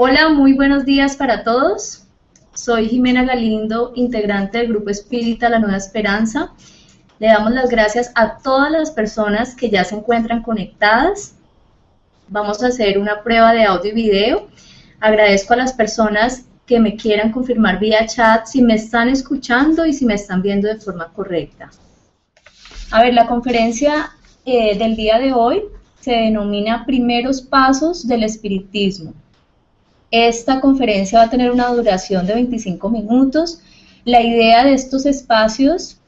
Hola, muy buenos días para todos. Soy Jimena Galindo, integrante del Grupo Espírita La Nueva Esperanza. Le damos las gracias a todas las personas que ya se encuentran conectadas. Vamos a hacer una prueba de audio y video. Agradezco a las personas que me quieran confirmar vía chat si me están escuchando y si me están viendo de forma correcta. A ver, la conferencia del día de hoy se denomina Primeros Pasos del Espiritismo. Esta conferencia va a tener una duración de 25 minutos. La idea de estos espacios,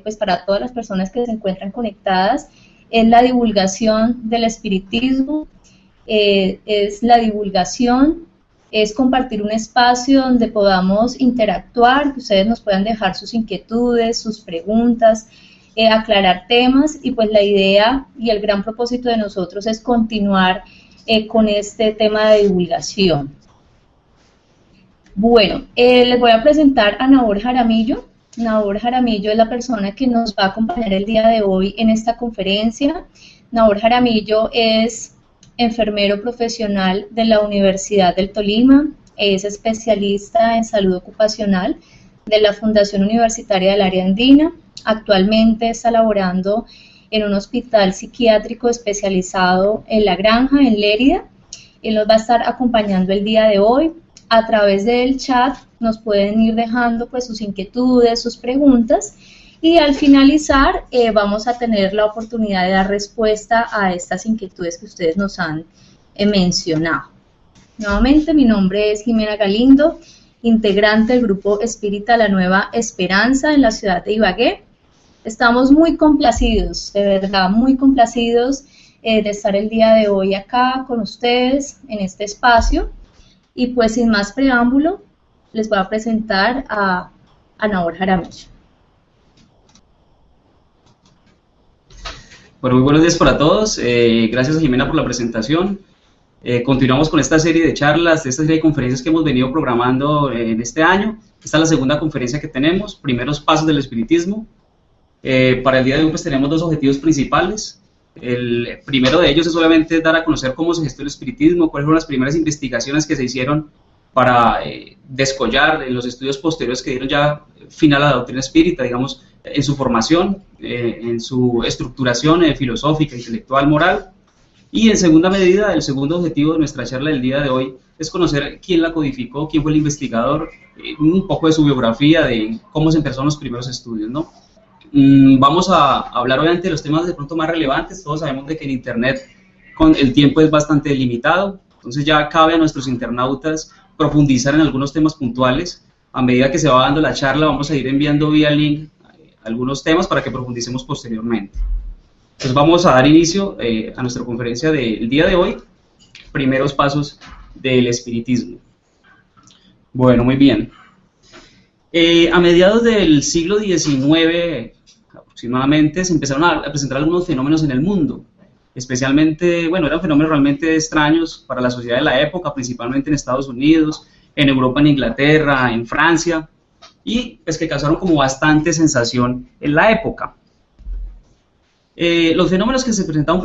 pues para todas las personas que se encuentran conectadas, es la divulgación del espiritismo, es la divulgación, es compartir un espacio donde podamos interactuar, que ustedes nos puedan dejar sus inquietudes, sus preguntas, aclarar temas, y pues la idea y el gran propósito de nosotros es continuar con este tema de divulgación. Bueno, les voy a presentar a Nahor Jaramillo. Nahor Jaramillo es la persona que nos va a acompañar el día de hoy en esta conferencia. Nahor Jaramillo es enfermero profesional de la Universidad del Tolima, es especialista en salud ocupacional de la Fundación Universitaria del Área Andina. Actualmente está laborando en un hospital psiquiátrico especializado en La Granja, en Lérida. Él nos va a estar acompañando el día de hoy. A través del chat nos pueden ir dejando pues sus inquietudes, sus preguntas, y al finalizar vamos a tener la oportunidad de dar respuesta a estas inquietudes que ustedes nos han mencionado. Nuevamente, mi nombre es Jimena Galindo, integrante del Grupo Espírita La Nueva Esperanza en la ciudad de Ibagué. Estamos muy complacidos, de verdad, muy complacidos de estar el día de hoy acá con ustedes en este espacio. Y pues sin más preámbulo, les voy a presentar a Nahor Jaramillo. Bueno, muy buenos días para todos. Gracias a Jimena por la presentación. Continuamos con esta serie de charlas, esta serie de conferencias que hemos venido programando en este año. Esta es la segunda conferencia que tenemos, Primeros Pasos del Espiritismo. Para el día de hoy pues tenemos dos objetivos principales. El primero de ellos es obviamente dar a conocer cómo se gestó el espiritismo, cuáles fueron las primeras investigaciones que se hicieron para descollar en los estudios posteriores que dieron ya final a la doctrina espírita, digamos, en su formación, en su estructuración filosófica, intelectual, moral. Y en segunda medida, el segundo objetivo de nuestra charla del día de hoy es conocer quién la codificó, quién fue el investigador, un poco de su biografía, de cómo se empezaron los primeros estudios, ¿no? Vamos a hablar obviamente de los temas de pronto más relevantes. Todos sabemos de que en internet el tiempo es bastante limitado, entonces ya cabe a nuestros internautas profundizar en algunos temas puntuales. A medida que se va dando la charla vamos a ir enviando vía link algunos temas para que profundicemos posteriormente. Entonces vamos a dar inicio a nuestra conferencia del día de hoy, Primeros Pasos del Espiritismo. Bueno, muy bien. A mediados del siglo XIX aproximadamente se empezaron a presentar algunos fenómenos en el mundo, especialmente, bueno, eran fenómenos realmente extraños para la sociedad de la época, principalmente en Estados Unidos, en Europa, en Inglaterra, en Francia, y pues que causaron como bastante sensación en la época. Los fenómenos que se presentaban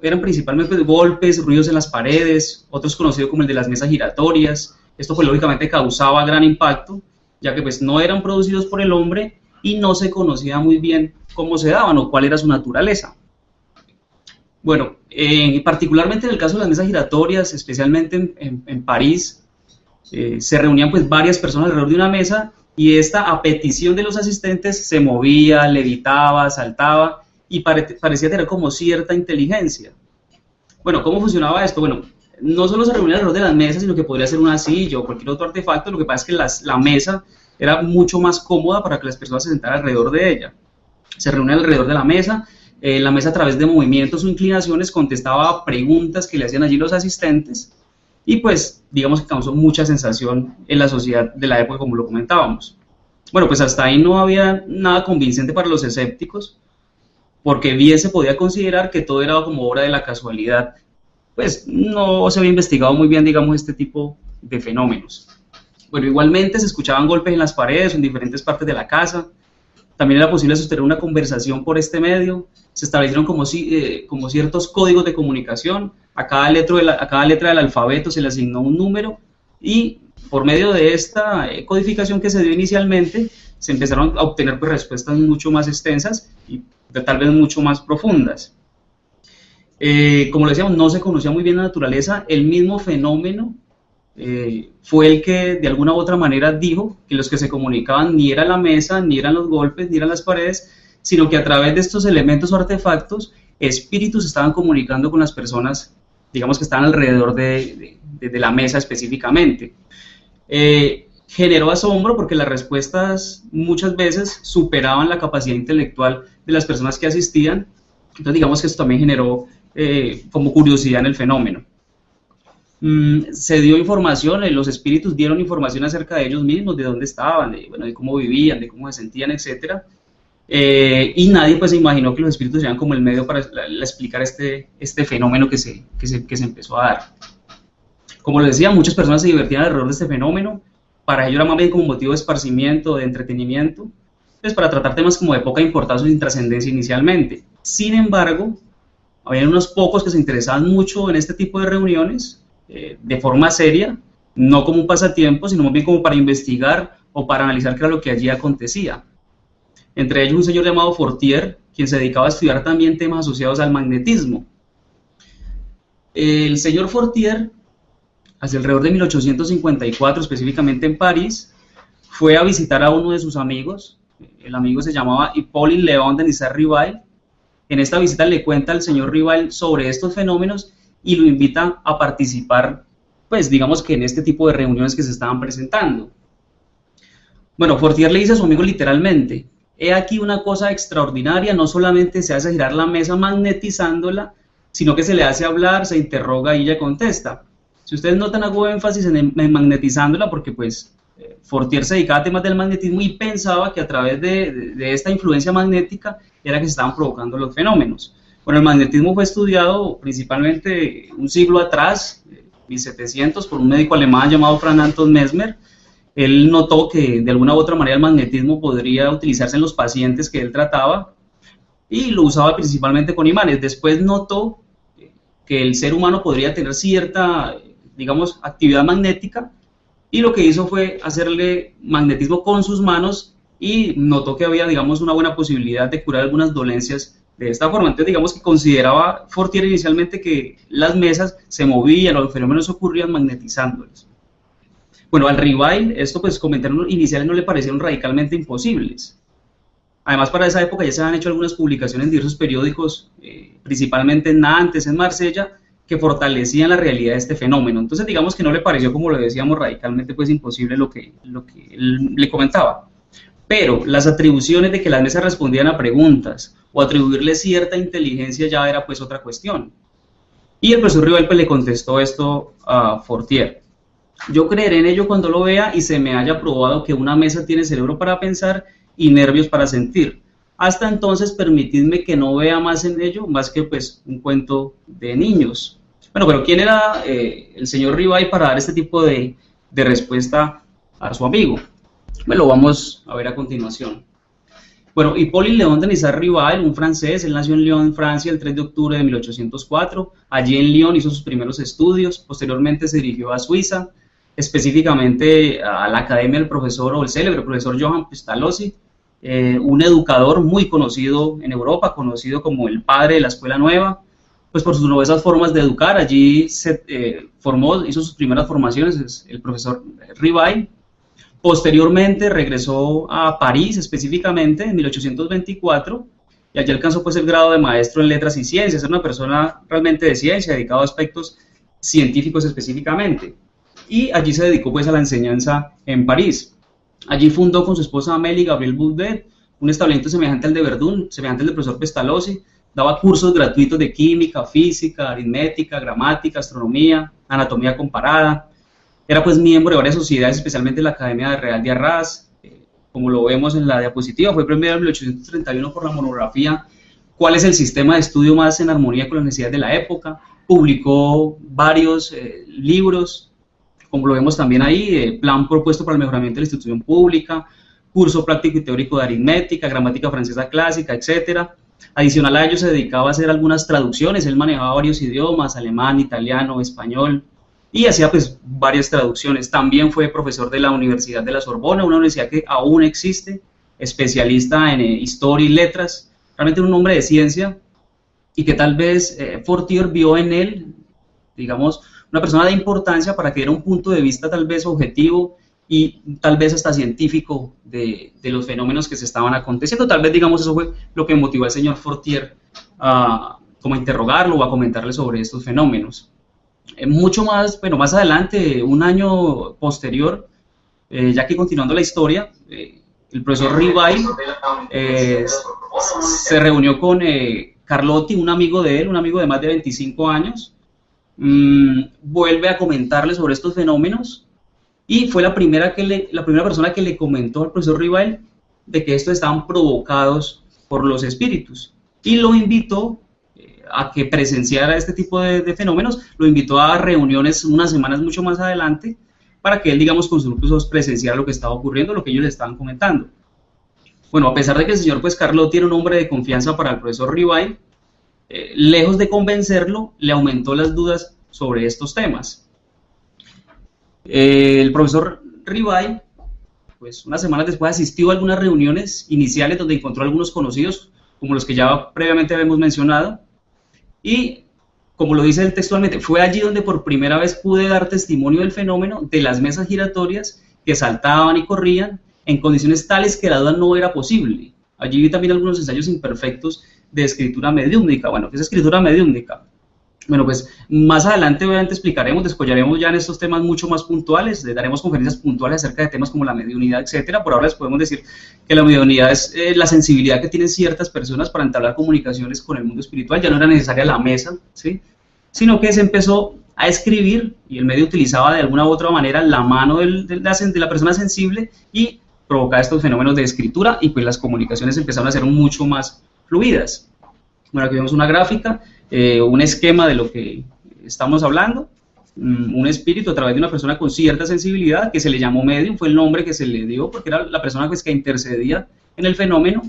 eran principalmente golpes, ruidos en las paredes, otros conocidos como el de las mesas giratorias. Esto pues lógicamente causaba gran impacto, ya que pues no eran producidos por el hombre y no se conocía muy bien cómo se daban o cuál era su naturaleza. Bueno, particularmente en el caso de las mesas giratorias, especialmente en París, se reunían pues varias personas alrededor de una mesa y esta, a petición de los asistentes, se movía, levitaba, saltaba y parecía tener como cierta inteligencia. Bueno, ¿cómo funcionaba esto? Bueno, no solo se reunía alrededor de las mesas, sino que podría ser una silla o cualquier otro artefacto. Lo que pasa es que la mesa era mucho más cómoda para que las personas se sentaran alrededor de ella. Se reunían alrededor de la mesa a través de movimientos o inclinaciones contestaba a preguntas que le hacían allí los asistentes y pues digamos que causó mucha sensación en la sociedad de la época, como lo comentábamos. Bueno, pues hasta ahí no había nada convincente para los escépticos, porque bien se podía considerar que todo era como obra de la casualidad. Pues no se había investigado muy bien, digamos, este tipo de fenómenos. Bueno, igualmente se escuchaban golpes en las paredes o en diferentes partes de la casa, también era posible sostener una conversación por este medio, se establecieron como ciertos códigos de comunicación, a cada letra del alfabeto se le asignó un número, y por medio de esta codificación que se dio inicialmente, se empezaron a obtener pues, respuestas mucho más extensas y tal vez mucho más profundas. Como lo decíamos, no se conocía muy bien la naturaleza, el mismo fenómeno fue el que de alguna u otra manera dijo que los que se comunicaban ni era la mesa, ni eran los golpes, ni eran las paredes, sino que a través de estos elementos o artefactos, espíritus estaban comunicando con las personas, digamos que estaban alrededor de la mesa específicamente. Generó asombro porque las respuestas muchas veces superaban la capacidad intelectual de las personas que asistían, entonces digamos que esto también generó como curiosidad en el fenómeno. Se dio información, los espíritus dieron información acerca de ellos mismos, de dónde estaban, de cómo vivían, de cómo se sentían, etc. Y nadie pues se imaginó que los espíritus serían como el medio para explicar este fenómeno que se empezó a dar. Como les decía, muchas personas se divertían alrededor de este fenómeno, para ello era más bien como motivo de esparcimiento, de entretenimiento, pues para tratar temas como de poca importancia o sin trascendencia inicialmente. Sin embargo, había unos pocos que se interesaban mucho en este tipo de reuniones, de forma seria, no como un pasatiempo, sino más bien como para investigar o para analizar qué era lo que allí acontecía. Entre ellos un señor llamado Fortier, quien se dedicaba a estudiar también temas asociados al magnetismo. El señor Fortier, hacia alrededor de 1854, específicamente en París, fue a visitar a uno de sus amigos. El amigo se llamaba Hippolyte Léon Denis Rivail. En esta visita le cuenta al señor Rivail sobre estos fenómenos y lo invita a participar, pues digamos que en este tipo de reuniones que se estaban presentando. Bueno, Fortier le dice a su amigo literalmente: he aquí una cosa extraordinaria, no solamente se hace girar la mesa magnetizándola, sino que se le hace hablar, se interroga y ella contesta. Si ustedes notan, hago énfasis en magnetizándola porque pues Fortier se dedicaba a temas del magnetismo y pensaba que a través de esta influencia magnética era que se estaban provocando los fenómenos. Bueno, el magnetismo fue estudiado principalmente un siglo atrás, 1700, por un médico alemán llamado Franz Anton Mesmer. Él notó que de alguna u otra manera el magnetismo podría utilizarse en los pacientes que él trataba y lo usaba principalmente con imanes. Después notó que el ser humano podría tener cierta, digamos, actividad magnética, y lo que hizo fue hacerle magnetismo con sus manos y notó que había, digamos, una buena posibilidad de curar algunas dolencias de esta forma. Entonces, digamos que consideraba Fortier inicialmente que las mesas se movían, los fenómenos ocurrían magnetizándoles. Bueno, al Rivail, esto pues comentarios iniciales no le parecieron radicalmente imposibles. Además, para esa época ya se habían hecho algunas publicaciones en diversos periódicos, principalmente en Nantes, en Marsella, que fortalecían la realidad de este fenómeno. Entonces, digamos que no le pareció, como lo decíamos, radicalmente pues imposible lo que él le comentaba. Pero las atribuciones de que las mesas respondían a preguntas o atribuirle cierta inteligencia ya era pues otra cuestión. Y el profesor Rivail pues le contestó esto a Fortier: yo creeré en ello cuando lo vea y se me haya probado que una mesa tiene cerebro para pensar y nervios para sentir. Hasta entonces permitidme que no vea más en ello, más que pues un cuento de niños. Bueno, pero ¿quién era el señor Rivail para dar este tipo de respuesta a su amigo? Bueno, lo vamos a ver a continuación. Bueno, Hippolyte Léon Denis Rivail, un francés, él nació en Lyon, Francia, el 3 de octubre de 1804. Allí en Lyon hizo sus primeros estudios, posteriormente se dirigió a Suiza, específicamente a la academia del profesor, o el célebre profesor Johann Pestalozzi, un educador muy conocido en Europa, conocido como el padre de la escuela nueva, pues por sus novedosas formas de educar. Allí se hizo sus primeras formaciones, el profesor Rivail. Posteriormente regresó a París, específicamente en 1824, y allí alcanzó pues el grado de maestro en letras y ciencias. Era una persona realmente de ciencia, dedicado a aspectos científicos específicamente, y allí se dedicó pues a la enseñanza en París. Allí fundó con su esposa Amélie Gabriel Boudet un establecimiento semejante al de Verdun, semejante al del profesor Pestalozzi. Daba cursos gratuitos de química, física, aritmética, gramática, astronomía, anatomía comparada. Era pues miembro de varias sociedades, especialmente la Academia Real de Arras, como lo vemos en la diapositiva. Fue premiado en 1831 por la monografía ¿Cuál es el sistema de estudio más en armonía con las necesidades de la época? Publicó varios libros, como lo vemos también ahí, Plan propuesto para el mejoramiento de la institución pública, curso práctico y teórico de aritmética, gramática francesa clásica, etcétera. Adicional a ello se dedicaba a hacer algunas traducciones, él manejaba varios idiomas, alemán, italiano, español, y hacía pues varias traducciones. También fue profesor de la Universidad de la Sorbona, una universidad que aún existe, especialista en historia y letras, realmente un hombre de ciencia, y que tal vez Fortier vio en él, digamos, una persona de importancia para que diera un punto de vista tal vez objetivo y tal vez hasta científico de los fenómenos que se estaban aconteciendo. Tal vez, digamos, eso fue lo que motivó al señor Fortier a como a interrogarlo o a comentarle sobre estos fenómenos. Mucho más, bueno, más adelante, un año posterior, ya que continuando la historia, el profesor Ribay se reunió con Carlotti, un amigo de él, un amigo de más de 25 años, vuelve a comentarle sobre estos fenómenos, y fue la primera persona que le comentó al profesor Ribay de que estos estaban provocados por los espíritus, y lo invitó a que presenciara este tipo de fenómenos, lo invitó a reuniones unas semanas mucho más adelante, para que él, digamos, con sus grupos presenciara lo que estaba ocurriendo, lo que ellos le estaban comentando. Bueno, a pesar de que el señor pues Carlotti era un hombre de confianza para el profesor Ribay, lejos de convencerlo, le aumentó las dudas sobre estos temas. El profesor Ribay, pues unas semanas después asistió a algunas reuniones iniciales donde encontró algunos conocidos, como los que ya previamente habíamos mencionado, y como lo dice él textualmente, fue allí donde por primera vez pude dar testimonio del fenómeno de las mesas giratorias que saltaban y corrían en condiciones tales que la duda no era posible. Allí vi también algunos ensayos imperfectos de escritura mediúmnica. Bueno, ¿qué es escritura mediúmnica? Bueno, pues más adelante obviamente explicaremos, descollaremos ya en estos temas mucho más puntuales, daremos conferencias puntuales acerca de temas como la mediunidad, etcétera. Por ahora les podemos decir que la mediunidad es la sensibilidad que tienen ciertas personas para entablar comunicaciones con el mundo espiritual. Ya no era necesaria la mesa, ¿sí?, sino que se empezó a escribir, y el medio utilizaba de alguna u otra manera la mano de la persona sensible, y provocaba estos fenómenos de escritura, y pues las comunicaciones empezaron a ser mucho más fluidas. Bueno, aquí vemos una gráfica, un esquema de lo que estamos hablando. Un espíritu a través de una persona con cierta sensibilidad, que se le llamó medium, fue el nombre que se le dio porque era la persona pues que intercedía en el fenómeno,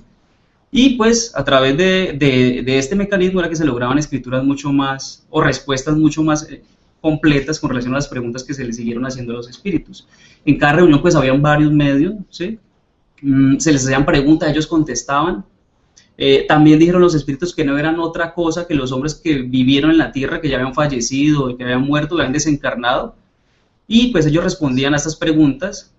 y pues a través de este mecanismo era que se lograban escrituras mucho más, o respuestas mucho más completas con relación a las preguntas que se le siguieron haciendo a los espíritus. En cada reunión pues habían varios medios, ¿sí? Se les hacían preguntas, ellos contestaban. También dijeron los espíritus que no eran otra cosa que los hombres que vivieron en la tierra, que ya habían fallecido, que habían muerto, que habían desencarnado, y pues ellos respondían a estas preguntas,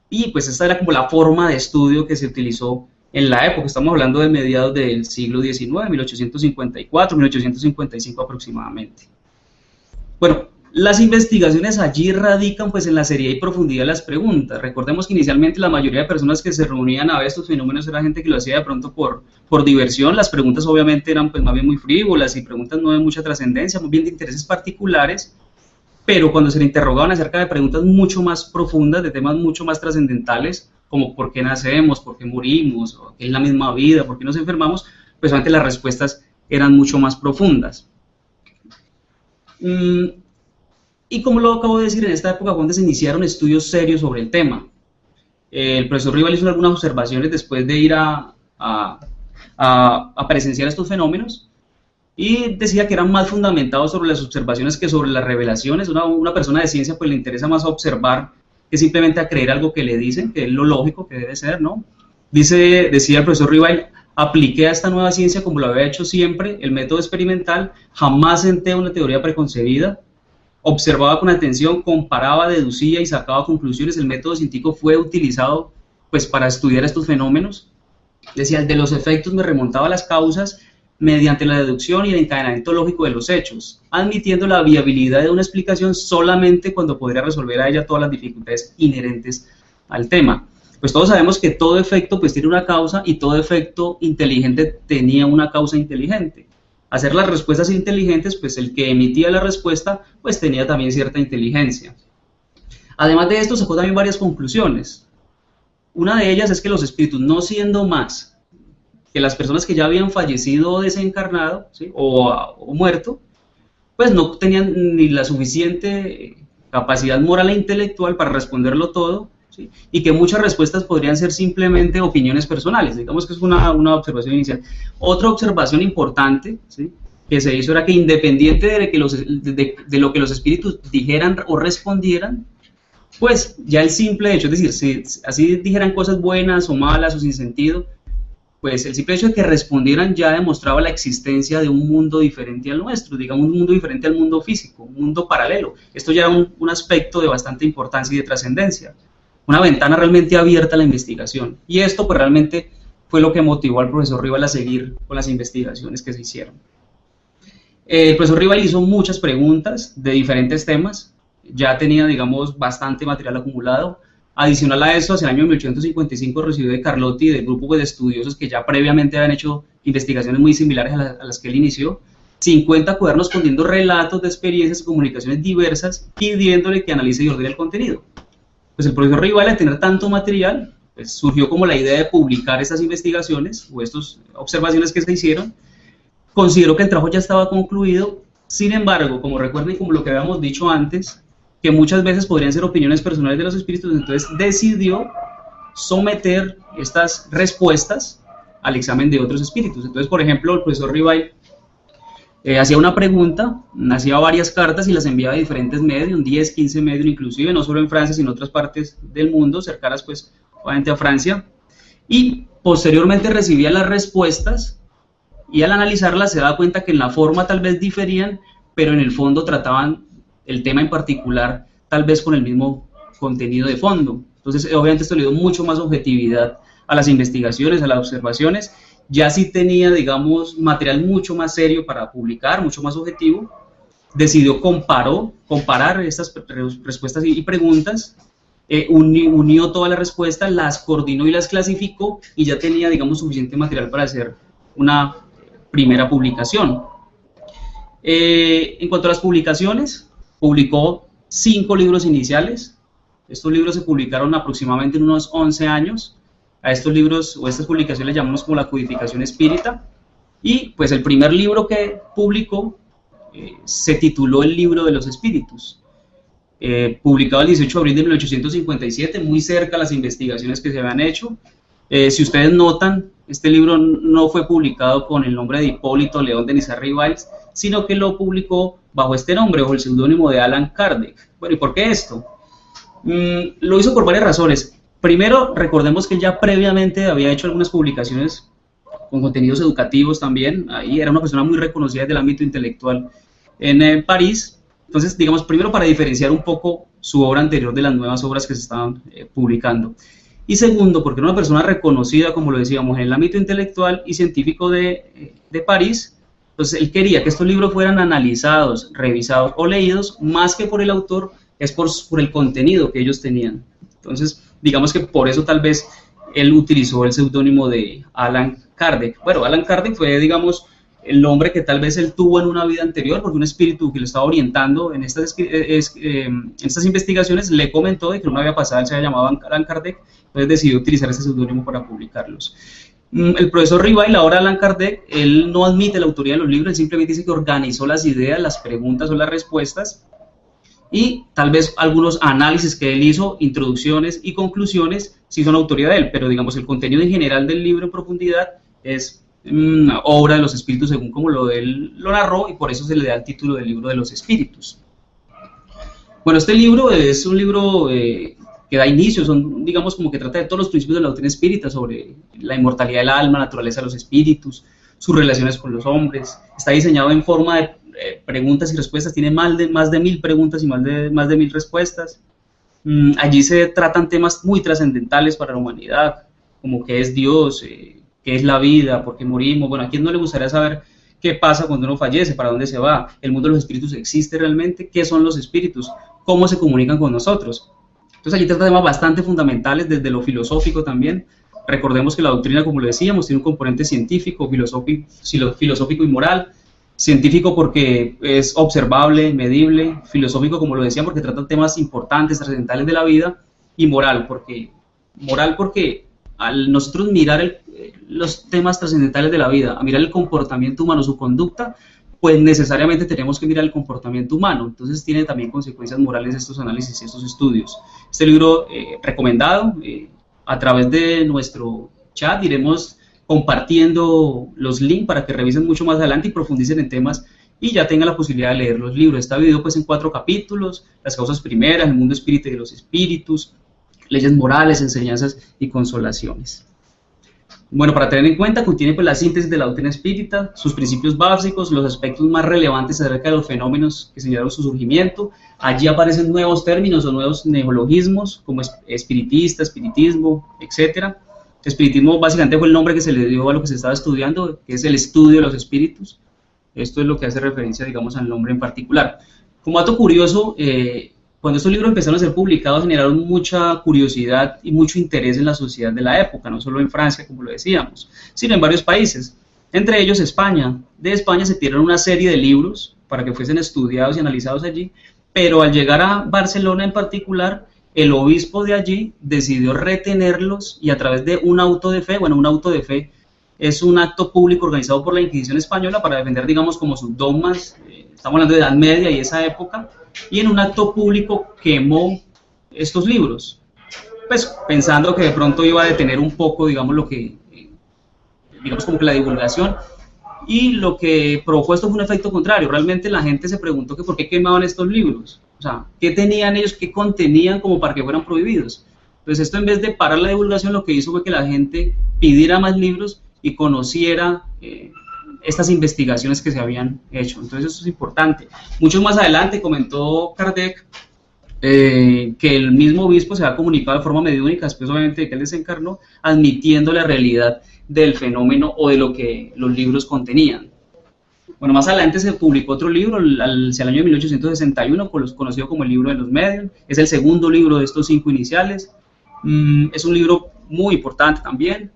y pues esta era como la forma de estudio que se utilizó en la época. Estamos hablando de mediados del siglo XIX, 1854, 1855 aproximadamente. Bueno, las investigaciones allí radican pues en la seriedad y profundidad de las preguntas. Recordemos que inicialmente la mayoría de personas que se reunían a ver estos fenómenos era gente que lo hacía de pronto por diversión. Las preguntas obviamente eran pues más bien muy frívolas y preguntas no de mucha trascendencia, más bien de intereses particulares, pero cuando se le interrogaban acerca de preguntas mucho más profundas, de temas mucho más trascendentales, como por qué nacemos, por qué morimos, o qué es la misma vida, por qué nos enfermamos, pues obviamente las respuestas eran mucho más profundas. Y como lo acabo de decir, en esta época fue donde se iniciaron estudios serios sobre el tema. El profesor Ribay hizo algunas observaciones después de ir a presenciar estos fenómenos, y decía que eran más fundamentados sobre las observaciones que sobre las revelaciones. Una persona de ciencia pues le interesa más observar que simplemente a creer algo que le dicen, que es lo lógico que debe ser, ¿no? Decía el profesor Ribay: apliqué a esta nueva ciencia como lo había hecho siempre, el método experimental, jamás senté una teoría preconcebida, observaba con atención, comparaba, deducía y sacaba conclusiones. El método científico fue utilizado pues para estudiar estos fenómenos. Decía, el de los efectos me remontaba a las causas mediante la deducción y el encadenamiento lógico de los hechos, admitiendo la viabilidad de una explicación solamente cuando podría resolver a ella todas las dificultades inherentes al tema. Pues todos sabemos que todo efecto pues tiene una causa, y todo efecto inteligente tenía una causa inteligente. Hacer las respuestas inteligentes, pues el que emitía la respuesta pues tenía también cierta inteligencia. Además de esto sacó también varias conclusiones. Una de ellas es que los espíritus, no siendo más que las personas que ya habían fallecido o desencarnado, ¿sí?, o muerto, pues no tenían ni la suficiente capacidad moral e intelectual para responderlo todo, ¿sí? Y que muchas respuestas podrían ser simplemente opiniones personales. Digamos que es una observación inicial. Otra observación importante, ¿sí?, que se hizo era que independiente de lo que los espíritus dijeran o respondieran, pues ya el simple hecho, es decir, si así dijeran cosas buenas o malas o sin sentido, pues el simple hecho de que respondieran ya demostraba la existencia de un mundo diferente al nuestro, digamos un mundo diferente al mundo físico, un mundo paralelo. Esto ya era un aspecto de bastante importancia y de trascendencia, una ventana realmente abierta a la investigación. Y esto pues realmente fue lo que motivó al profesor Rival a seguir con las investigaciones que se hicieron. El profesor Rival hizo muchas preguntas de diferentes temas, ya tenía, digamos, bastante material acumulado. Adicional a eso, hacia el año 1855 recibió de Carlotti, del grupo de estudiosos que ya previamente habían hecho investigaciones muy similares a las que él inició, 50 cuadernos conteniendo relatos de experiencias y comunicaciones diversas, pidiéndole que analice y ordene el contenido. Pues el profesor Rival, al tener tanto material, pues surgió como la idea de publicar estas investigaciones o estas observaciones que se hicieron. Consideró que el trabajo ya estaba concluido. Sin embargo, como recuerden, como lo que habíamos dicho antes, que muchas veces podrían ser opiniones personales de los espíritus, entonces decidió someter estas respuestas al examen de otros espíritus. Entonces, por ejemplo, el profesor Rival hacía una pregunta, hacía varias cartas y las enviaba a diferentes medios, 10, 15 medios inclusive, no solo en Francia, sino en otras partes del mundo, cercanas pues obviamente a Francia, y posteriormente recibía las respuestas y al analizarlas se daba cuenta que en la forma tal vez diferían, pero en el fondo trataban el tema en particular tal vez con el mismo contenido de fondo. Entonces obviamente esto le dio mucho más objetividad a las investigaciones, a las observaciones. Ya sí tenía, digamos, material mucho más serio para publicar, mucho más objetivo. Decidió comparar estas respuestas y preguntas, unió todas las respuestas, las coordinó y las clasificó y ya tenía, digamos, suficiente material para hacer una primera publicación. En cuanto a las publicaciones, publicó 5 libros iniciales. Estos libros se publicaron aproximadamente en unos 11 años. A estos libros o estas publicaciones les llamamos como la codificación espírita. Y pues el primer libro que publicó se tituló El Libro de los Espíritus. Publicado el 18 de abril de 1857, muy cerca a las investigaciones que se habían hecho. Si ustedes notan, este libro no fue publicado con el nombre de Hipólito León de Nizar Rivals, sino que lo publicó bajo este nombre, bajo el seudónimo de Allan Kardec. Bueno, ¿y por qué esto? Lo hizo por varias razones. Primero, recordemos que él ya previamente había hecho algunas publicaciones con contenidos educativos también. Ahí era una persona muy reconocida del ámbito intelectual en París. Entonces, digamos, primero para diferenciar un poco su obra anterior de las nuevas obras que se estaban publicando. Y segundo, porque era una persona reconocida, como lo decíamos, en el ámbito intelectual y científico de París. Entonces, él quería que estos libros fueran analizados, revisados o leídos, más que por el autor, es por el contenido que ellos tenían. Entonces, digamos que por eso tal vez él utilizó el seudónimo de Allan Kardec. Bueno, Allan Kardec fue, digamos, el nombre que tal vez él tuvo en una vida anterior, porque un espíritu que lo estaba orientando en estas investigaciones le comentó de que una vida pasada él se había llamado Allan Kardec, entonces decidió utilizar ese seudónimo para publicarlos. El profesor Rivail, ahora Allan Kardec, él no admite la autoría de los libros, él simplemente dice que organizó las ideas, las preguntas o las respuestas, y tal vez algunos análisis que él hizo, introducciones y conclusiones, sí son autoría de él, pero digamos el contenido en general del libro en profundidad es una obra de los espíritus según como él lo narró, y por eso se le da el título del Libro de los Espíritus. Bueno, este libro es un libro que da inicio, digamos como que trata de todos los principios de la doctrina espírita sobre la inmortalidad del alma, la naturaleza de los espíritus, sus relaciones con los hombres. Está diseñado en forma de preguntas y respuestas, tiene más de 1000 preguntas y más de 1000 respuestas. Allí se tratan temas muy trascendentales para la humanidad, como qué es Dios, qué es la vida, por qué morimos. Bueno, ¿a quién no le gustaría saber qué pasa cuando uno fallece, para dónde se va? ¿El mundo de los espíritus existe realmente? ¿Qué son los espíritus? ¿Cómo se comunican con nosotros? Entonces allí trata temas bastante fundamentales desde lo filosófico también. Recordemos que la doctrina, como lo decíamos, tiene un componente científico, filosófico y moral. Científico porque es observable, medible; filosófico, como lo decían, porque trata temas importantes, trascendentales de la vida; y moral porque al nosotros mirar los temas trascendentales de la vida, a mirar el comportamiento humano, su conducta, pues necesariamente tenemos que mirar el comportamiento humano. Entonces tiene también consecuencias morales estos análisis y estos estudios. Este libro recomendado, a través de nuestro chat iremos compartiendo los links para que revisen mucho más adelante y profundicen en temas y ya tengan la posibilidad de leer los libros. Está dividido pues en 4 capítulos: las causas primeras, el mundo espíritu y de los espíritus, leyes morales, enseñanzas y consolaciones. Bueno, para tener en cuenta, contiene pues la síntesis de la doctrina espírita, sus principios básicos, los aspectos más relevantes acerca de los fenómenos que señalaron su surgimiento. Allí aparecen nuevos términos o nuevos neologismos como espiritista, espiritismo, etcétera. Espiritismo básicamente fue el nombre que se le dio a lo que se estaba estudiando, que es el estudio de los espíritus. Esto es lo que hace referencia, digamos, al nombre en particular. Como dato curioso, cuando estos libros empezaron a ser publicados, generaron mucha curiosidad y mucho interés en la sociedad de la época, no solo en Francia, como lo decíamos, sino en varios países, entre ellos España. De España se pidieron una serie de libros para que fuesen estudiados y analizados allí, pero al llegar a Barcelona en particular, el obispo de allí decidió retenerlos y a través de un auto de fe, un auto de fe es un acto público organizado por la Inquisición española para defender, digamos, como sus dogmas, estamos hablando de Edad Media y esa época, y en un acto público quemó estos libros, pues pensando que de pronto iba a detener un poco, digamos, lo que, digamos, como que la divulgación, y lo que provocó esto fue un efecto contrario. Realmente la gente se preguntó que por qué quemaban estos libros, o sea, qué tenían ellos, qué contenían como para que fueran prohibidos. Entonces esto, en vez de parar la divulgación, lo que hizo fue que la gente pidiera más libros y conociera estas investigaciones que se habían hecho. Entonces eso es importante. Mucho más adelante comentó Kardec que el mismo obispo se ha comunicado de forma mediúnica, después obviamente de que él desencarnó, admitiendo la realidad del fenómeno o de lo que los libros contenían. Bueno, más adelante se publicó otro libro, hacia el año 1861, conocido como el libro de los medios. Es el segundo libro de estos 5 iniciales. Es un libro muy importante también.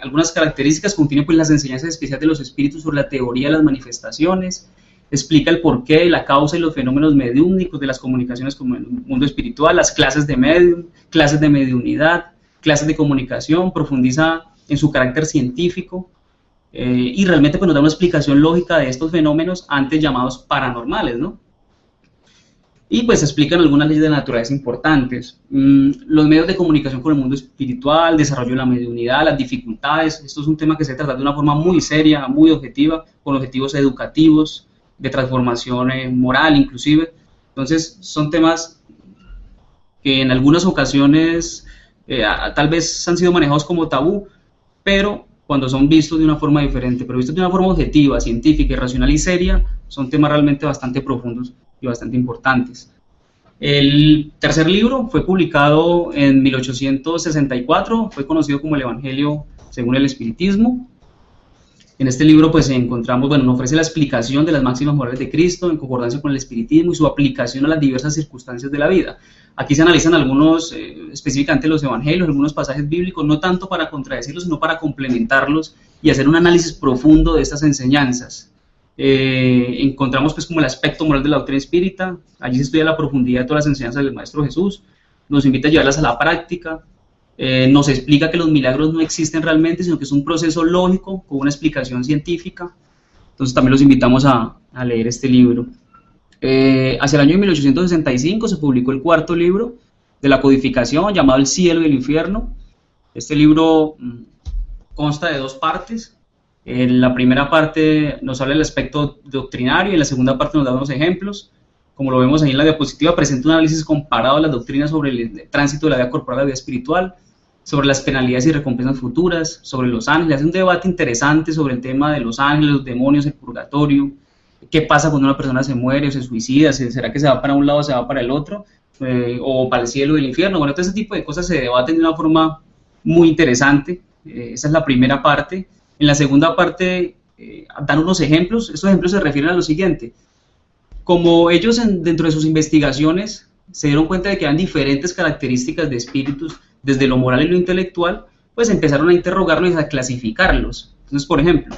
Algunas características: contiene pues las enseñanzas especiales de los espíritus sobre la teoría de las manifestaciones, explica el porqué, la causa y los fenómenos mediúmnicos de las comunicaciones con el mundo espiritual, las clases de medium, clases de mediunidad, clases de comunicación, profundiza en su carácter científico y realmente pues nos da una explicación lógica de estos fenómenos antes llamados paranormales, ¿no? Y pues explican algunas leyes de la naturaleza importantes, los medios de comunicación con el mundo espiritual, desarrollo de la mediunidad, las dificultades. Esto es un tema que se trata de una forma muy seria, muy objetiva, con objetivos educativos, de transformación moral inclusive. Entonces son temas que en algunas ocasiones tal vez han sido manejados como tabú, pero cuando son vistos de una forma diferente, pero vistos de una forma objetiva, científica, racional y seria, son temas realmente bastante profundos y bastante importantes. El tercer libro fue publicado en 1864, fue conocido como el Evangelio según el Espiritismo. En este libro pues encontramos, nos ofrece la explicación de las máximas morales de Cristo en concordancia con el espiritismo y su aplicación a las diversas circunstancias de la vida. Aquí se analizan algunos, específicamente los evangelios, algunos pasajes bíblicos, no tanto para contradecirlos, sino para complementarlos y hacer un análisis profundo de estas enseñanzas. Encontramos pues como el aspecto moral de la doctrina espírita. Allí se estudia la profundidad de todas las enseñanzas del Maestro Jesús, nos invita a llevarlas a la práctica. Nos explica que los milagros no existen realmente, sino que es un proceso lógico con una explicación científica. Entonces también los invitamos a leer este libro. Hacia el año 1865 se publicó el cuarto libro de la codificación, llamado El cielo y el infierno. Este libro consta de 2 partes. En la primera parte nos habla del aspecto doctrinario y en la segunda parte nos da unos ejemplos. Como lo vemos ahí en la diapositiva, presenta un análisis comparado de las doctrinas sobre el tránsito de la vida corporal a la vida espiritual, sobre las penalidades y recompensas futuras, sobre los ángeles. Hace un debate interesante sobre el tema de los ángeles, los demonios, el purgatorio, qué pasa cuando una persona se muere o se suicida, será que se va para un lado o se va para el otro, o para el cielo y el infierno. Bueno, todo ese tipo de cosas se debaten de una forma muy interesante. Esa es la primera parte. En la segunda parte dan unos ejemplos. Estos ejemplos se refieren a lo siguiente: como ellos dentro de sus investigaciones se dieron cuenta de que había diferentes características de espíritus, desde lo moral y lo intelectual, pues empezaron a interrogarlos y a clasificarlos. Entonces, por ejemplo,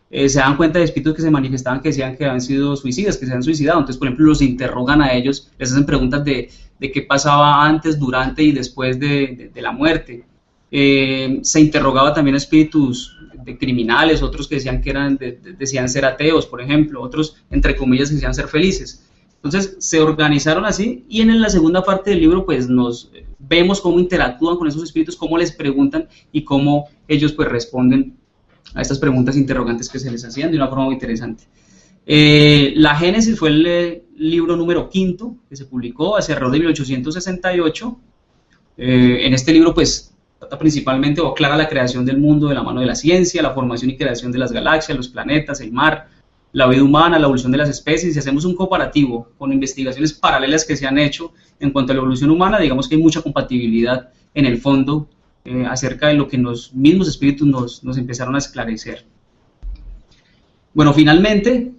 se dan cuenta de espíritus que se manifestaban, que decían que habían sido suicidas, que se han suicidado. Entonces, por ejemplo, los interrogan a ellos, les hacen preguntas de qué pasaba antes, durante y después de la muerte. se interrogaba también a espíritus de criminales, otros que decían que decían ser ateos, por ejemplo, otros, entre comillas, decían ser felices. Entonces se organizaron así, y en la segunda parte del libro pues nos vemos cómo interactúan con esos espíritus, cómo les preguntan y cómo ellos pues responden a estas preguntas interrogantes que se les hacían de una forma muy interesante. La Génesis fue el libro número 5 que se publicó hacia alrededor de 1868. En este libro pues trata principalmente o aclara la creación del mundo de la mano de la ciencia, la formación y creación de las galaxias, los planetas, el mar, la vida humana, la evolución de las especies, y hacemos un comparativo con investigaciones paralelas que se han hecho en cuanto a la evolución humana. Digamos que hay mucha compatibilidad en el fondo acerca de lo que los mismos espíritus nos empezaron a esclarecer. Bueno, finalmente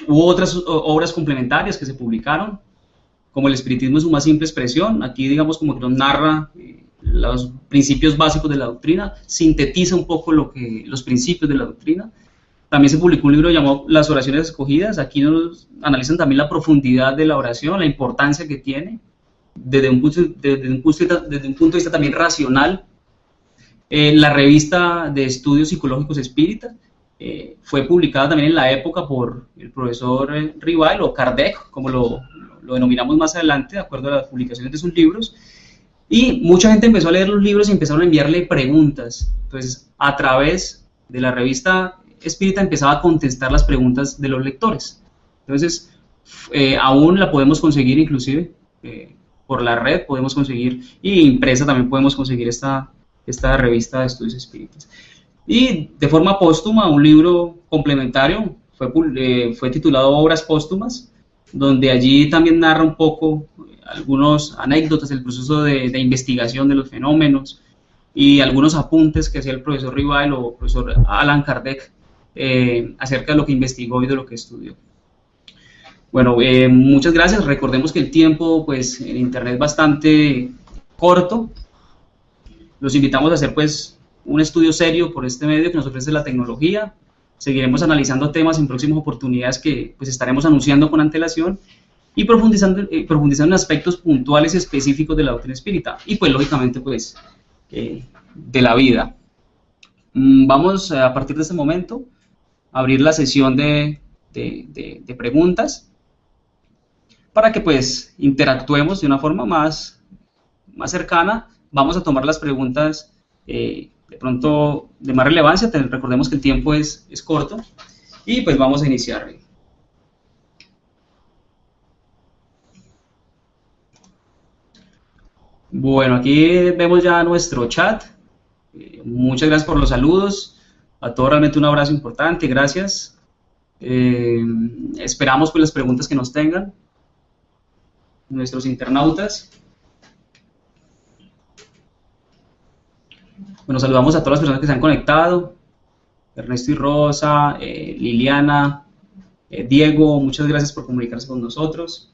hubo otras obras complementarias que se publicaron, como El espiritismo en su más simple expresión. Aquí digamos como que nos narra los principios básicos de la doctrina, sintetiza un poco los principios de la doctrina. También se publicó un libro llamado Las oraciones escogidas. Aquí nos analizan también la profundidad de la oración, la importancia que tiene desde un punto de vista también racional. La revista de estudios psicológicos espíritas fue publicada también en la época por el profesor Rival, o Kardec, como lo denominamos más adelante, de acuerdo a las publicaciones de sus libros. Y mucha gente empezó a leer los libros y empezaron a enviarle preguntas. Entonces, a través de la revista espírita empezaba a contestar las preguntas de los lectores. Entonces, aún la podemos conseguir inclusive por la red, podemos conseguir, y impresa también podemos conseguir esta revista de estudios espíritas. Y de forma póstuma, un libro complementario fue titulado Obras Póstumas, donde allí también narra un poco algunas anécdotas del proceso de investigación de los fenómenos y algunos apuntes que hacía el profesor Rival o profesor Allan Kardec acerca de lo que investigó y de lo que estudió. Bueno, muchas gracias. Recordemos que el tiempo pues en internet es bastante corto. Los invitamos a hacer pues un estudio serio por este medio que nos ofrece la tecnología. Seguiremos analizando temas en próximas oportunidades que pues estaremos anunciando con antelación y profundizando en aspectos puntuales y específicos de la doctrina espírita y pues lógicamente pues de la vida. Vamos a partir de este momento a abrir la sesión de preguntas para que pues interactuemos de una forma más cercana. Vamos a tomar las preguntas de pronto de más relevancia. Recordemos que el tiempo es corto y pues vamos a iniciar. Bueno, aquí vemos ya nuestro chat. Muchas gracias por los saludos. A todos realmente un abrazo importante, gracias. Esperamos pues las preguntas que nos tengan nuestros internautas. Bueno, saludamos a todas las personas que se han conectado. Ernesto y Rosa, Liliana, Diego, muchas gracias por comunicarse con nosotros.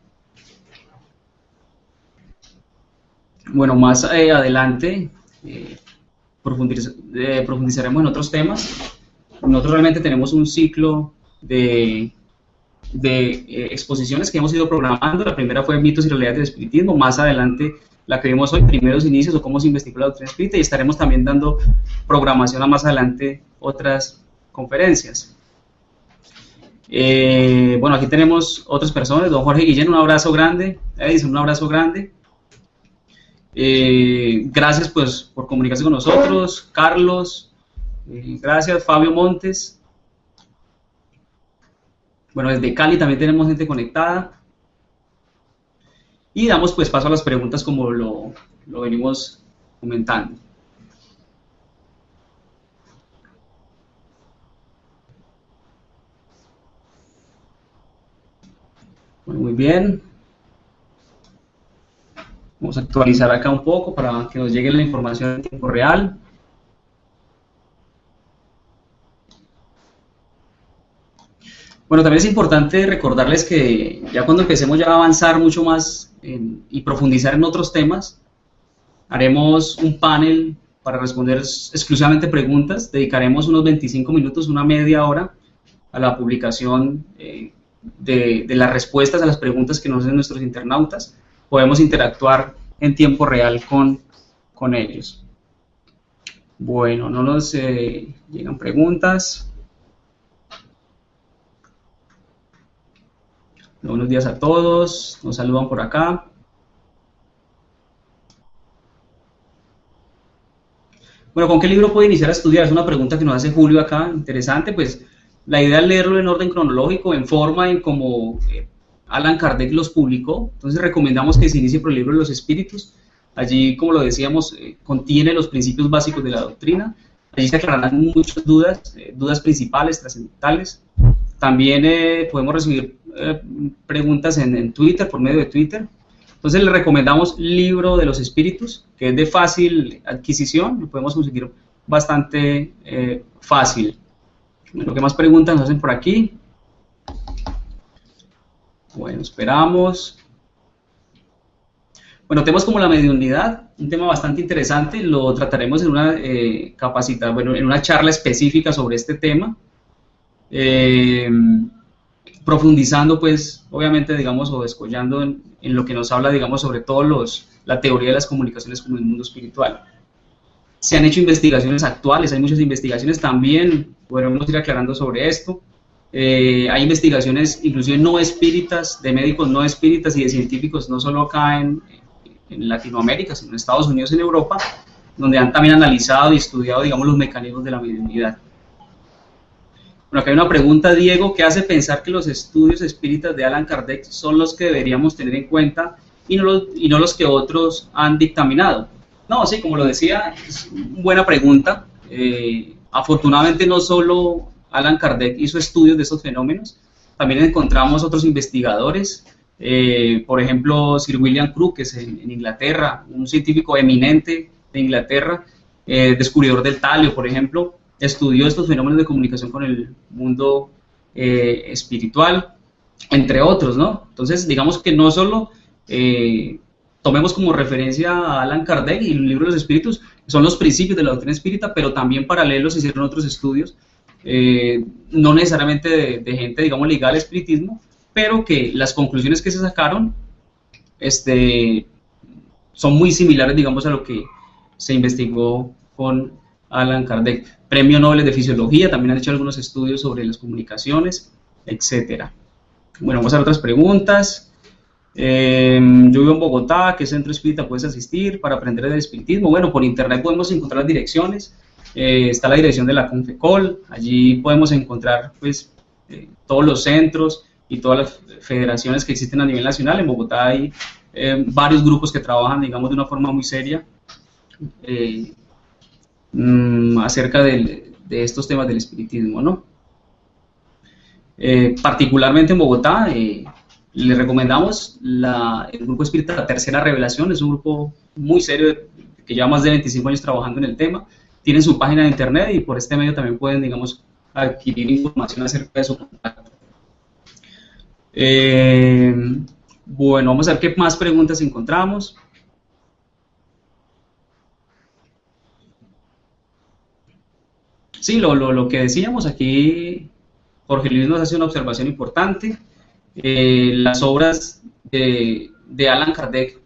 Bueno, más adelante profundizaremos en otros temas. Nosotros realmente tenemos un ciclo de exposiciones que hemos ido programando. La primera fue Mitos y Realidades del Espiritismo. Más adelante, la que vimos hoy, Primeros Inicios o Cómo se investigó la doctrina espírita, y estaremos también dando programación a más adelante otras conferencias. Bueno, aquí tenemos otras personas. Don Jorge Guillén, un abrazo grande. Edison, un abrazo grande. Gracias pues por comunicarse con nosotros. Carlos, gracias. Fabio Montes. Bueno, desde Cali también tenemos gente conectada. Y damos pues paso a las preguntas como lo venimos comentando. Bueno, muy bien. Vamos a actualizar acá un poco para que nos llegue la información en tiempo real. Bueno, también es importante recordarles que ya cuando empecemos ya a avanzar mucho más y profundizar en otros temas, haremos un panel para responder exclusivamente preguntas. Dedicaremos unos 25 minutos, una media hora, a la publicación de las respuestas a las preguntas que nos hacen nuestros internautas. Podemos interactuar en tiempo real con ellos. Bueno, no nos llegan preguntas. Buenos días a todos, nos saludan por acá. Bueno, ¿con qué libro puede iniciar a estudiar? Es una pregunta que nos hace Julio acá, interesante. Pues la idea es leerlo en orden cronológico, en forma en como Allan Kardec los publicó. Entonces recomendamos que se inicie por el libro de los espíritus. Allí, como lo decíamos, contiene los principios básicos de la doctrina. Allí se aclararán muchas dudas, dudas principales, trascendentales. También podemos recibir preguntas en Twitter, por medio de Twitter. Entonces le recomendamos Libro de los Espíritus, que es de fácil adquisición, lo podemos conseguir bastante fácil. Bueno, ¿qué más preguntas nos hacen por aquí? Bueno, esperamos. Bueno, temas como la mediunidad, un tema bastante interesante, lo trataremos en una en una charla específica sobre este tema. Profundizando, pues, obviamente, digamos, o descollando en lo que nos habla, digamos, sobre todo la teoría de las comunicaciones con el mundo espiritual. Se han hecho investigaciones actuales, hay muchas investigaciones también, podremos ir aclarando sobre esto. Hay investigaciones, inclusive no espíritas, de médicos no espíritas y de científicos, no solo acá en Latinoamérica, sino en Estados Unidos y en Europa, donde han también analizado y estudiado, digamos, los mecanismos de la mediunidad. Bueno, acá hay una pregunta, Diego, que hace pensar que los estudios espíritas de Allan Kardec son los que deberíamos tener en cuenta y no los que otros han dictaminado. No, sí, como lo decía, es una buena pregunta. Afortunadamente no solo Allan Kardec hizo estudios de estos fenómenos, también encontramos otros investigadores, por ejemplo, Sir William Crookes en Inglaterra, un científico eminente de Inglaterra, descubridor del talio, por ejemplo, estudió estos fenómenos de comunicación con el mundo espiritual, entre otros, ¿no? Entonces, digamos que no solo tomemos como referencia a Allan Kardec y el libro de los espíritus, son los principios de la doctrina espírita, pero también paralelos se hicieron otros estudios, no necesariamente de gente, digamos, ligada al espiritismo, pero que las conclusiones que se sacaron son muy similares, digamos, a lo que se investigó con Allan Kardec. Premio Nobel de Fisiología, también han hecho algunos estudios sobre las comunicaciones, etcétera. Bueno, vamos a ver otras preguntas. Yo vivo en Bogotá, ¿qué centro espírita puedes asistir para aprender del espiritismo? Bueno, por internet podemos encontrar las direcciones. Está la dirección de la Confecol, allí podemos encontrar, pues, todos los centros y todas las federaciones que existen a nivel nacional. En Bogotá hay varios grupos que trabajan, digamos, de una forma muy seria acerca de estos temas del espiritismo, ¿no? Particularmente en Bogotá, le recomendamos el grupo espírita La Tercera Revelación. Es un grupo muy serio que lleva más de 25 años trabajando en el tema. Tienen su página de internet y por este medio también pueden, digamos, adquirir información acerca de su contacto. Bueno, vamos a ver qué más preguntas encontramos. Sí, lo que decíamos aquí, Jorge Luis nos hace una observación importante. Las obras de Allan Kardec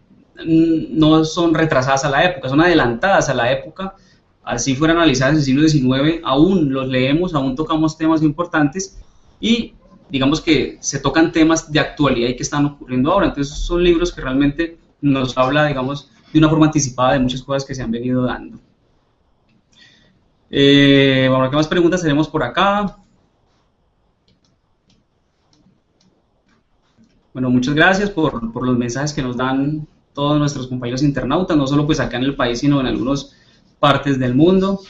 no son retrasadas a la época, son adelantadas a la época. Así fueron analizadas en el siglo XIX, aún los leemos, aún tocamos temas importantes y digamos que se tocan temas de actualidad y que están ocurriendo ahora. Entonces son libros que realmente nos habla, digamos, de una forma anticipada de muchas cosas que se han venido dando. Bueno, ¿qué más preguntas tenemos por acá? Bueno, muchas gracias por los mensajes que nos dan todos nuestros compañeros internautas, no solo pues acá en el país, sino en algunas partes del mundo.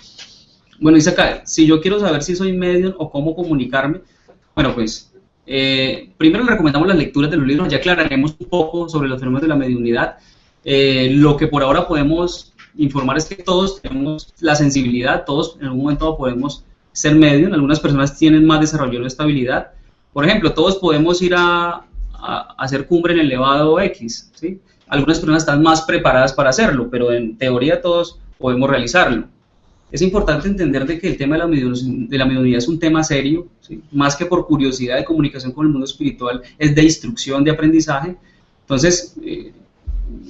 Bueno, dice acá, si yo quiero saber si soy medium o cómo comunicarme, bueno, pues primero le recomendamos las lecturas de los libros, ya aclararemos un poco sobre los fenómenos de la mediunidad. Lo que por ahora podemos informar es que todos tenemos la sensibilidad, todos en algún momento podemos ser medium, algunas personas tienen más desarrollo de estabilidad. Por ejemplo, todos podemos ir a hacer cumbre en el elevado X, ¿sí? Algunas personas están más preparadas para hacerlo, pero en teoría todos podemos realizarlo. Es importante entender de que el tema de la mediunidad es un tema serio, ¿sí? Más que por curiosidad de comunicación con el mundo espiritual, es de instrucción, de aprendizaje. Entonces,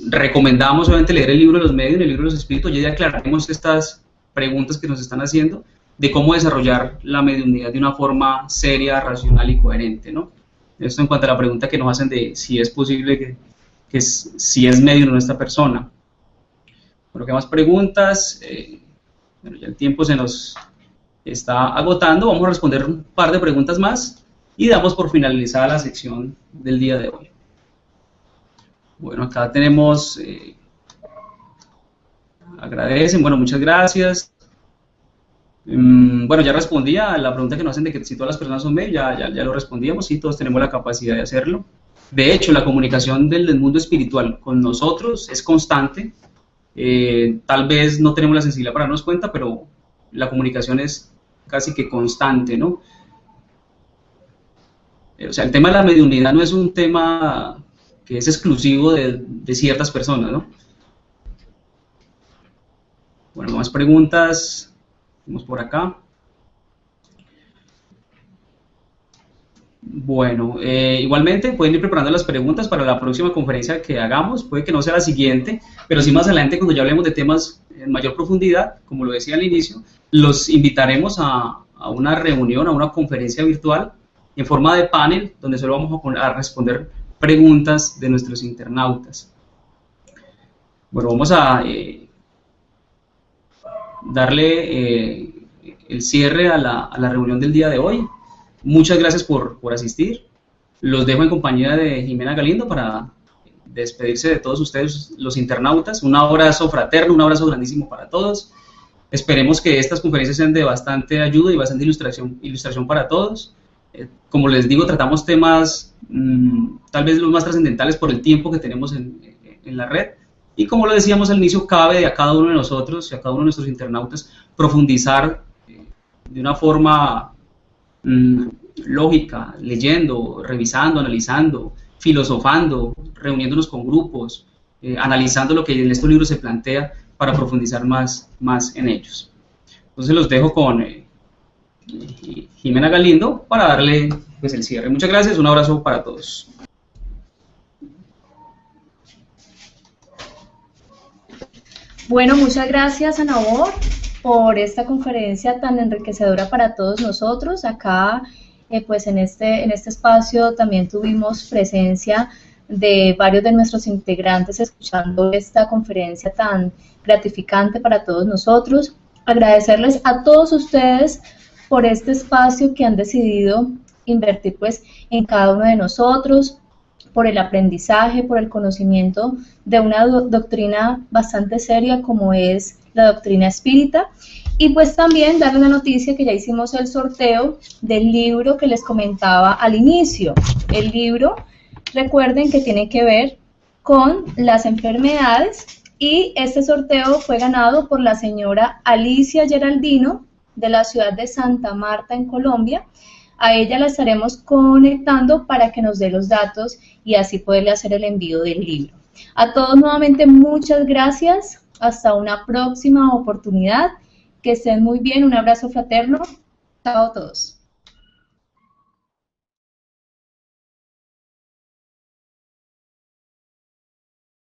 recomendamos obviamente leer el libro de los medios, el libro de los espíritus. Ya aclararemos estas preguntas que nos están haciendo de cómo desarrollar la mediunidad de una forma seria, racional y coherente, ¿no? Esto en cuanto a la pregunta que nos hacen de si es posible si es medium nuestra persona. Bueno, ¿qué más preguntas? Bueno, ya el tiempo se nos está agotando, vamos a responder un par de preguntas más y damos por finalizada la sección del día de hoy. Bueno, acá tenemos, agradecen, bueno, muchas gracias. Bueno, ya respondía a la pregunta que nos hacen de que si todas las personas son medios, ya lo respondíamos, sí, todos tenemos la capacidad de hacerlo. De hecho, la comunicación del mundo espiritual con nosotros es constante. Tal vez no tenemos la sensibilidad para darnos cuenta, pero la comunicación es casi que constante, ¿no? O sea, el tema de la mediunidad no es un tema que es exclusivo de ciertas personas, ¿no? Bueno, más preguntas. Vamos por acá. Bueno, igualmente pueden ir preparando las preguntas para la próxima conferencia que hagamos. Puede que no sea la siguiente, pero sí más adelante, cuando ya hablemos de temas en mayor profundidad, como lo decía al inicio, los invitaremos a una reunión, a una conferencia virtual en forma de panel, donde solo vamos a responder preguntas de nuestros internautas. Bueno, vamos a darle el cierre a la reunión del día de hoy. Muchas gracias por asistir. Los dejo en compañía de Jimena Galindo para despedirse de todos ustedes, los internautas. Un abrazo fraterno, un abrazo grandísimo para todos. Esperemos que estas conferencias sean de bastante ayuda y bastante ilustración para todos. Como les digo, tratamos temas tal vez los más trascendentales por el tiempo que tenemos en la red. Y como lo decíamos al inicio, cabe a cada uno de nosotros y a cada uno de nuestros internautas profundizar de una forma lógica, leyendo, revisando, analizando, filosofando, reuniéndonos con grupos, analizando lo que en estos libros se plantea para profundizar más en ellos. Entonces los dejo con Jimena Galindo para darle pues, el cierre. Muchas gracias, un abrazo para todos. Bueno, muchas gracias, Ana Nabor, por esta conferencia tan enriquecedora para todos nosotros. Acá, pues en este espacio también tuvimos presencia de varios de nuestros integrantes escuchando esta conferencia tan gratificante para todos nosotros. Agradecerles a todos ustedes por este espacio que han decidido invertir pues en cada uno de nosotros, por el aprendizaje, por el conocimiento de una doctrina bastante seria como es la doctrina espírita. Y pues también darle una noticia que ya hicimos el sorteo del libro que les comentaba al inicio. El libro, recuerden que tiene que ver con las enfermedades y este sorteo fue ganado por la señora Alicia Geraldino de la ciudad de Santa Marta en Colombia. A ella la estaremos conectando para que nos dé los datos y así poderle hacer el envío del libro. A todos nuevamente muchas gracias. Hasta una próxima oportunidad. Que estén muy bien. Un abrazo fraterno. Chao a todos.